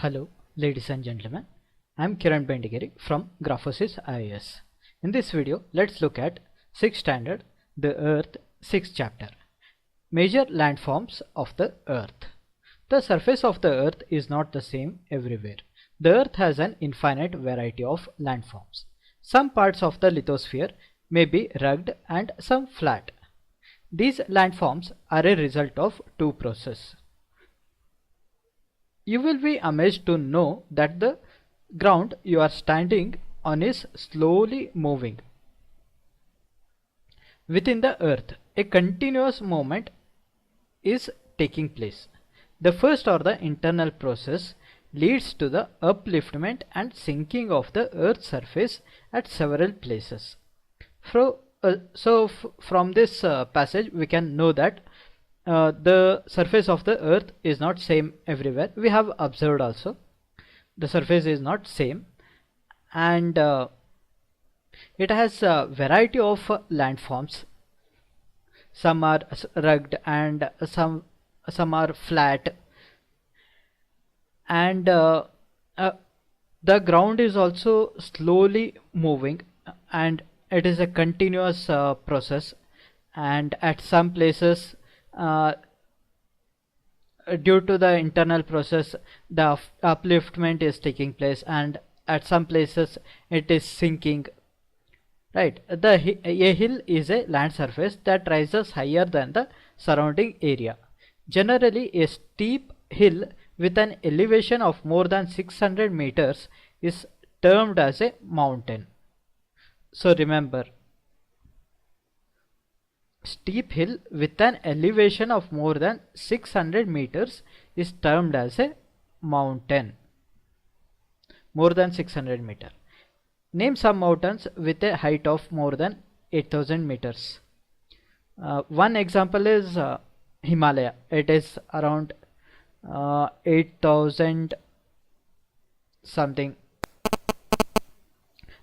Hello, ladies and gentlemen. I am Kiran Bendigeri from Grafosyss IAS. In this video, let's look at 6th standard, the Earth 6th chapter. Major landforms of the Earth. The surface of the Earth is not the same everywhere. The Earth has an infinite variety of landforms. Some parts of the lithosphere may be rugged and some flat. These landforms are a result of two processes. You will be amazed to know that the ground you are standing on is slowly moving. Within the Earth, a continuous movement is taking place. The first, or the internal process, leads to the upliftment and sinking of the Earth's surface at several places. From this passage we can know that the surface of the Earth is not same everywhere. We have observed also the surface is not same, and it has a variety of landforms. Some are rugged and some are flat, and the ground is also slowly moving, and it is a continuous process. And at some places, due to the internal process, the upliftment is taking place, and at some places it is sinking. Right, a hill is a land surface that rises higher than the surrounding area. Generally, a steep hill with an elevation of more than 600 meters is termed as a mountain. So remember, steep hill with an elevation of more than 600 meters is termed as a mountain. More than 600 meters. Name some mountains with a height of more than 8000 meters. One example is Himalaya. It is around 8000 something.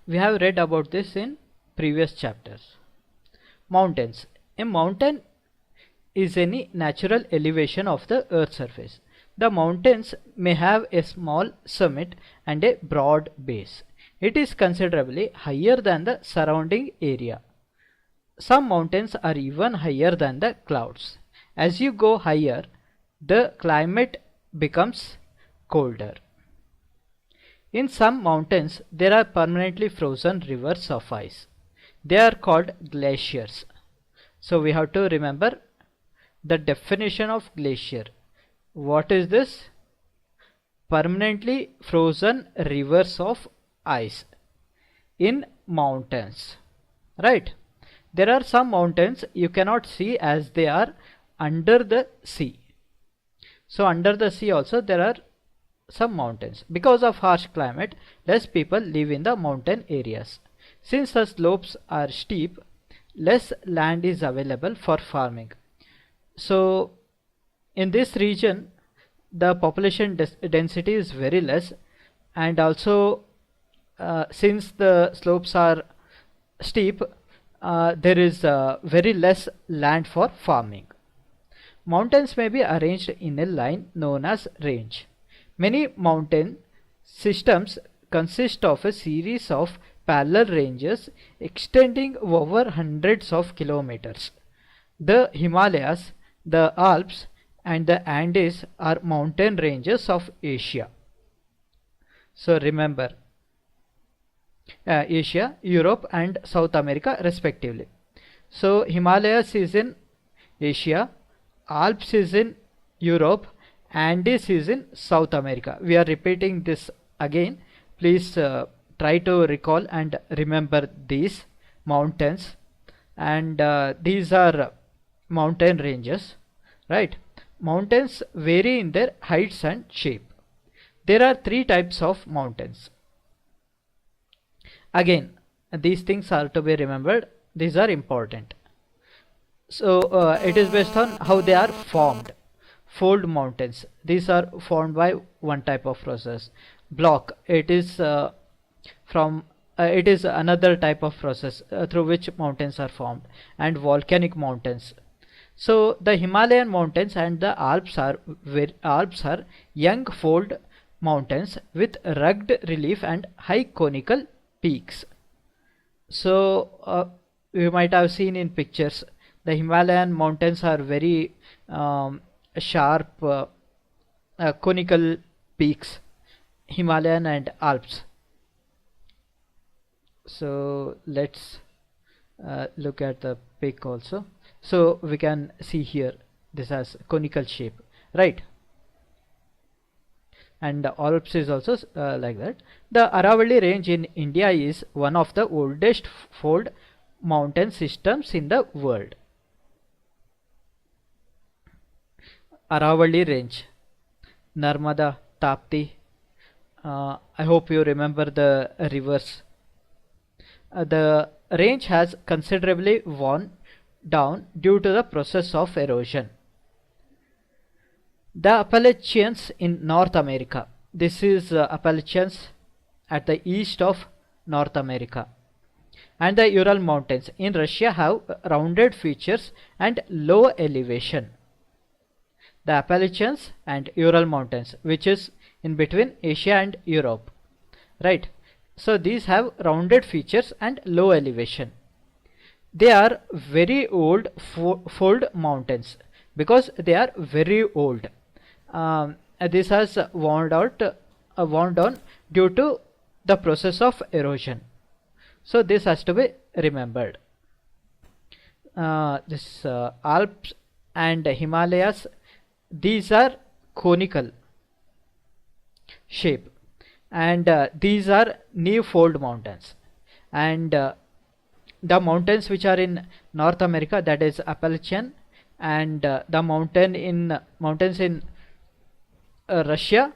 We have read about this in previous chapters. Mountains. A mountain is any natural elevation of the Earth's surface. The mountains may have a small summit and a broad base. It is considerably higher than the surrounding area. Some mountains are even higher than the clouds. As you go higher, the climate becomes colder. In some mountains, there are permanently frozen rivers of ice. They are called glaciers. So we have to remember the definition of glacier. What is this? Permanently frozen rivers of ice in mountains. Right? There are some mountains you cannot see as they are under the sea. So under the sea also there are some mountains. Because of harsh climate, less people live in the mountain areas. Since the slopes are steep, less land is available for farming. So in this region, the population density is very less, and also since the slopes are steep, there is very less land for farming. Mountains may be arranged in a line known as range. Many mountain systems consist of a series of parallel ranges extending over hundreds of kilometers. The Himalayas, the Alps, and the Andes are mountain ranges of Asia. So remember, Asia, Europe, and South America respectively. So Himalayas is in Asia, Alps is in Europe, Andes is in South America. We are repeating this again. Please try to recall and remember these mountains, and these are mountain ranges. Right? Mountains vary in their heights and shape. There are three types of mountains. Again, these things are to be remembered. These are important. So it is based on how they are formed. Fold mountains. These are formed by one type of process. Block. It is it is another type of process through which mountains are formed. And volcanic mountains. So the Himalayan mountains and the Alps are young fold mountains with rugged relief and high conical peaks. So you might have seen in pictures the Himalayan mountains are very sharp conical peaks, Himalayan and Alps. So let's look at the peak also. So we can see here this has conical shape, right? And the Alps is also like that. The Aravalli range in India is one of the oldest fold mountain systems in the world. Aravalli range, Narmada, Tapti. I hope you remember the rivers. The range has considerably worn down due to the process of erosion. The Appalachians in North America. This is Appalachians at the east of North America. And the Ural Mountains in Russia have rounded features and low elevation. The Appalachians and Ural Mountains, which is in between Asia and Europe, right? So these have rounded features and low elevation. They are very old fold mountains because they are very old. This has worn down due to the process of erosion. So this has to be remembered. This Alps and Himalayas, these are conical shape, and these are new fold mountains. And the mountains which are in North America, that is Appalachian, and the mountains in Russia,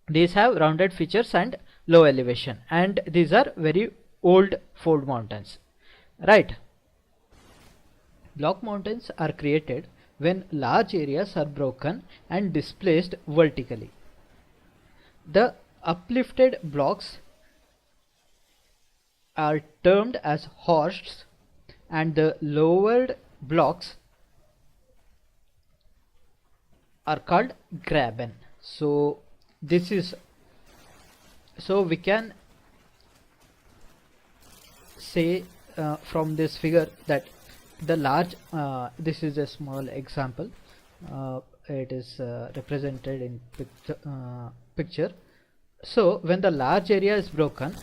these have rounded features and low elevation, and these are very old fold mountains, right? Block mountains are created when large areas are broken and displaced vertically. The uplifted blocks are termed as horsts and the lowered blocks are called graben. So this is, so we can say from this figure that the large, this is a small example, it is represented in picture. So when the large area is broken,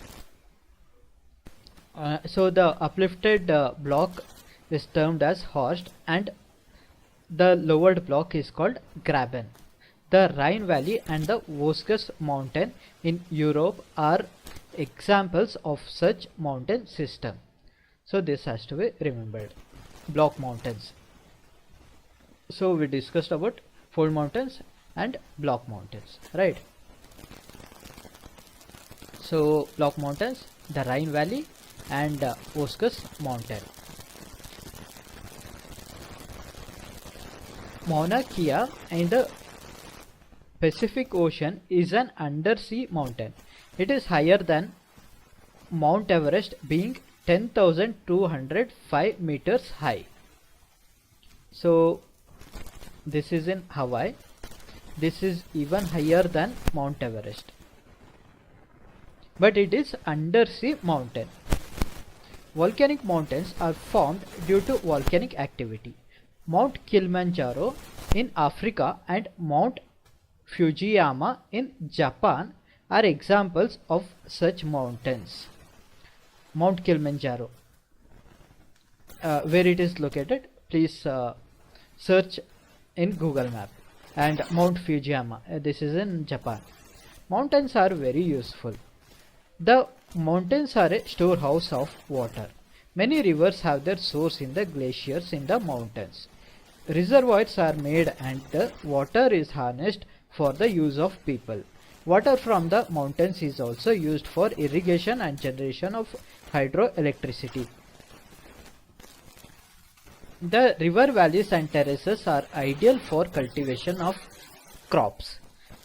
so the uplifted block is termed as horst and the lowered block is called graben. The Rhine Valley and the Vosges mountain in Europe are examples of such mountain system. So this has to be remembered. Block mountains. So we discussed about fold mountains and block mountains, right? So block mountains, the Rhine Valley and Vosges mountain. Mauna Kea in the Pacific Ocean is an undersea mountain. It is higher than Mount Everest, being 10,205 meters high. So this is in Hawaii. This is even higher than Mount Everest, but it is undersea mountain. Volcanic mountains are formed due to volcanic activity. Mount Kilimanjaro in Africa and Mount Fujiyama in Japan are examples of such mountains. Mount Kilimanjaro, where it is located, please search in Google Map. And Mount Fujiyama, this is in Japan. Mountains are very useful. The mountains are a storehouse of water. Many rivers have their source in the glaciers in the mountains. Reservoirs are made and the water is harnessed for the use of people. Water from the mountains is also used for irrigation and generation of hydroelectricity. The river valleys and terraces are ideal for cultivation of crops.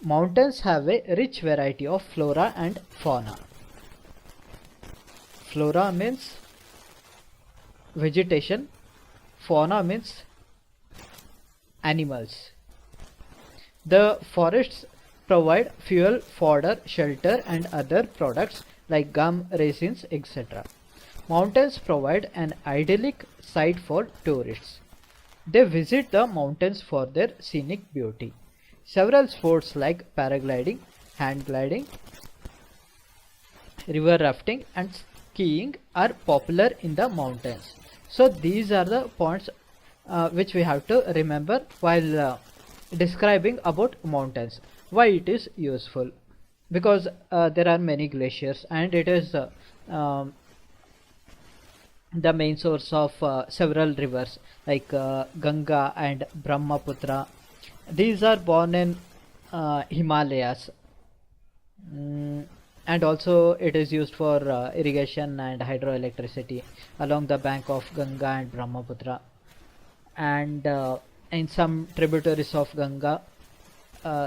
Mountains have a rich variety of flora and fauna. Flora means vegetation, fauna means animals. The forests provide fuel, fodder, shelter and other products like gum, resins, etc. Mountains provide an idyllic site for tourists. They visit the mountains for their scenic beauty. Several sports like paragliding, hand gliding, river rafting and skiing are popular in the mountains. So these are the points which we have to remember while describing about mountains. Why it is useful? Because there are many glaciers and it is the main source of several rivers like Ganga and Brahmaputra. These are born in Himalayas. And also it is used for irrigation and hydroelectricity along the bank of Ganga and Brahmaputra. And in some tributaries of Ganga,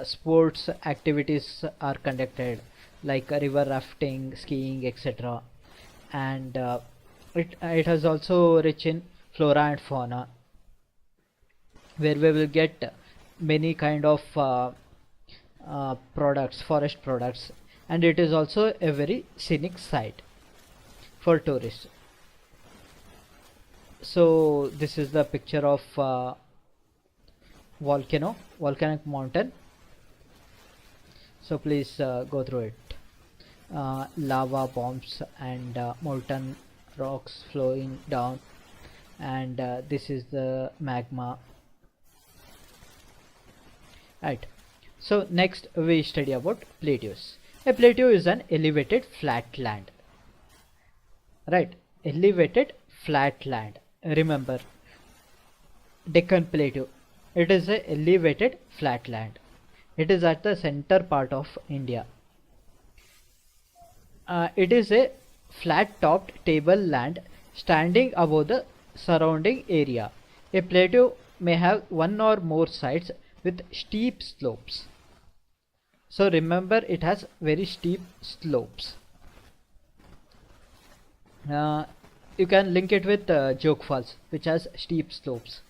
sports activities are conducted like river rafting, skiing, etc. And it has also rich in flora and fauna, where we will get many kind of products, forest products, and it is also a very scenic site for tourists. So this is the picture of volcanic mountain. So please go through it. Lava bombs and molten rocks flowing down, and this is the magma. Right. So next we study about plateaus. A plateau is an elevated flat land. Right. Elevated flat land. Remember, Deccan Plateau. It is a elevated flat land. It is at the center part of India. It is a flat-topped tableland standing above the surrounding area. A plateau may have one or more sides with steep slopes. So remember, it has very steep slopes. You can link it with Joke Falls, which has steep slopes.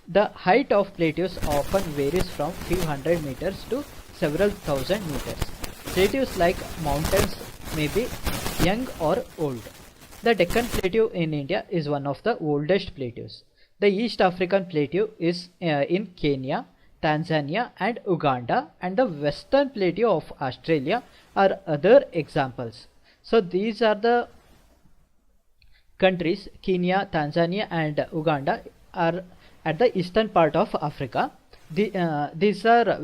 The height of plateaus often varies from few hundred meters to several thousand meters. Plateaus, like mountains, may be young or old. The Deccan Plateau in India is one of the oldest plateaus. The East African Plateau is in Kenya, Tanzania and Uganda, and the Western Plateau of Australia are other examples. So these are the countries. Kenya, Tanzania and Uganda are at the eastern part of Africa. These are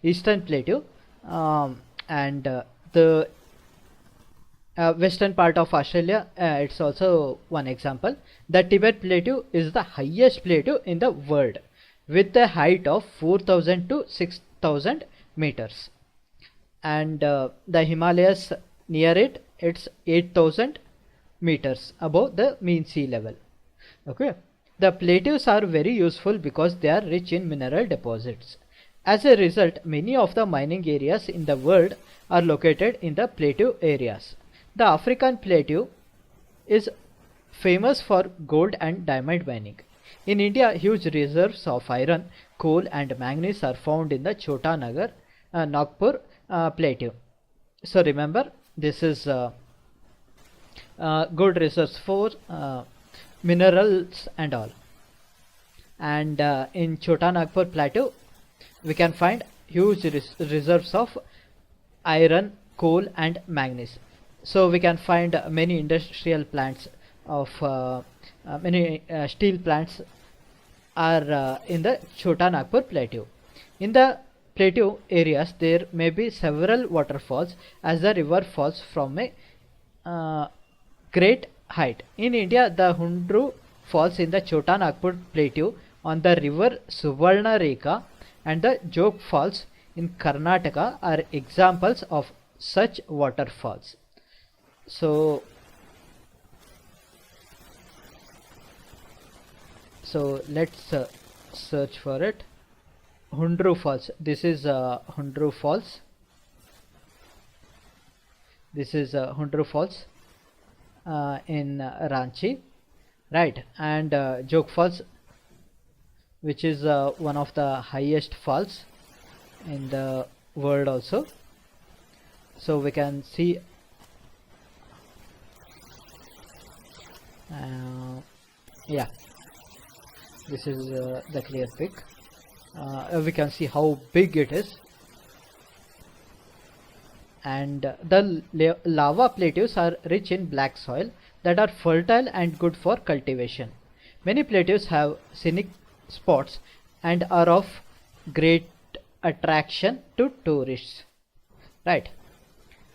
Eastern Plateau, and the western part of Australia, it's also one example. The Tibet Plateau is the highest plateau in the world with a height of 4,000 to 6,000 meters, and the Himalayas near it, it's 8,000 meters above the mean sea level. Okay. The plateaus are very useful because they are rich in mineral deposits. As a result, many of the mining areas in the world are located in the plateau areas. The African plateau is famous for gold and diamond mining. In India, huge reserves of iron, coal and manganese are found in the Chota Nagpur plateau. So remember, this is good reserves for minerals and all. And in Chota Nagpur plateau, we can find huge reserves of iron, coal and manganese. So we can find many industrial plants of many steel plants are in the Chota Nagpur plateau. In the plateau areas, there may be several waterfalls as the river falls from a great height. In India, the Hundru falls in the Chota Nagpur plateau on the river Suvarna Rekha, and the Jog falls in Karnataka are examples of such waterfalls. So let's search for it. Hundru Falls. This is Hundru Falls. This is Hundru Falls in Ranchi, right? And Jog Falls, which is one of the highest falls in the world also. So we can see yeah, this is the clear pic. We can see how big it is, and the lava plateaus are rich in black soil that are fertile and good for cultivation. Many plateaus have scenic spots and are of great attraction to tourists, right?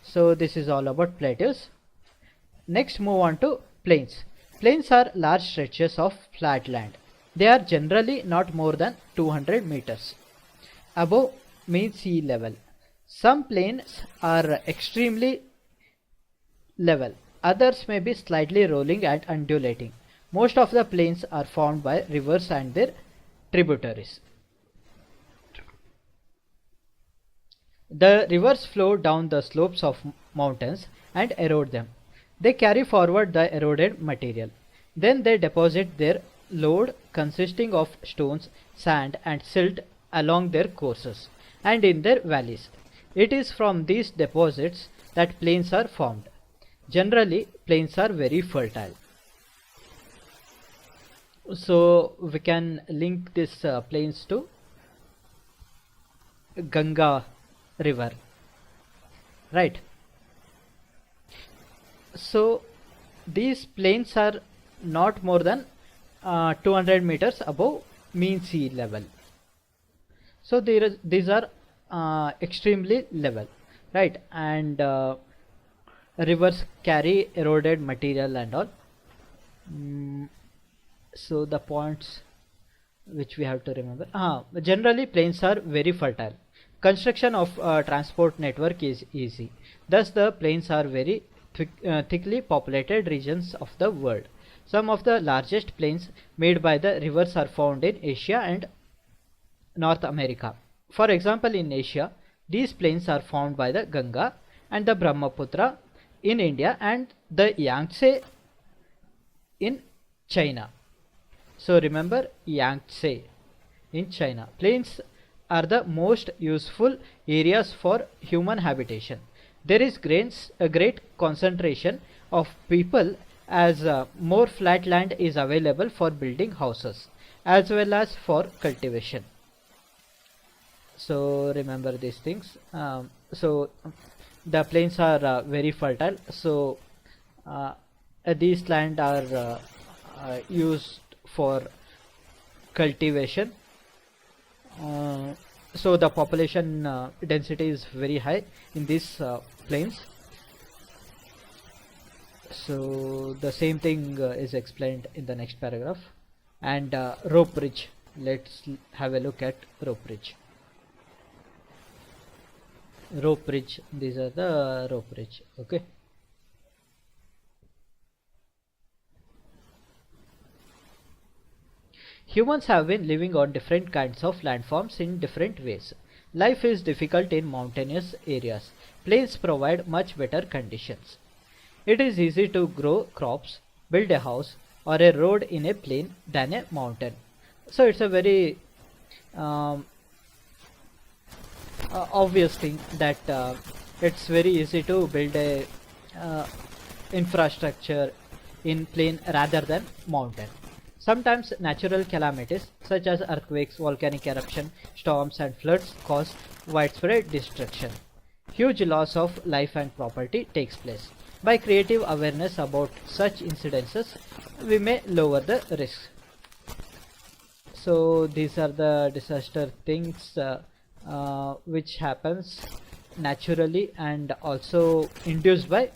So this is all about plateaus. Next, move on to plains. Plains are large stretches of flat land. They are generally not more than 200 meters above mean sea level. Some plains are extremely level, others may be slightly rolling and undulating. Most of the plains are formed by rivers and their tributaries. The rivers flow down the slopes of mountains and erode them. They carry forward the eroded material. Then they deposit their load consisting of stones, sand and silt along their courses and in their valleys. It is from these deposits that plains are formed. Generally, plains are very fertile. So we can link this plains to Ganga river, right? So these plains are not more than 200 meters above mean sea level. So these are extremely level, right? And rivers carry eroded material and all. So the points which we have to remember, generally plains are very fertile. Construction of transport network is easy. Thus the plains are very thickly populated regions of the world. Some of the largest plains made by the rivers are found in Asia and North America. For example, in Asia, these plains are formed by the Ganga and the Brahmaputra in India and the Yangtze in China. So remember, Yangtze in China. Plains are the most useful areas for human habitation. There is a great concentration of people as more flat land is available for building houses as well as for cultivation. So remember these things. So the plains are very fertile. So these land are used for cultivation. So the population density is very high in these plains. So the same thing is explained in the next paragraph. And rope bridge, let's have a look at rope bridge. Rope bridge, these are the rope bridge. Okay, humans have been living on different kinds of landforms in different ways. Life is difficult in mountainous areas. Plains provide much better conditions. It is easy to grow crops, build a house or a road in a plain than a mountain. So it's a very obvious thing that it's very easy to build a infrastructure in plain rather than mountain. Sometimes natural calamities such as earthquakes, volcanic eruption, storms and floods cause widespread destruction. Huge loss of life and property takes place. By creative awareness about such incidences, we may lower the risk. So these are the disaster things which happens naturally and also induced by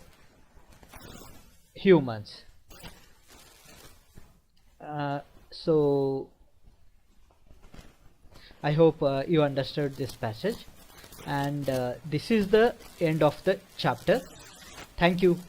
humans. So I hope you understood this passage, and this is the end of the chapter. Thank you.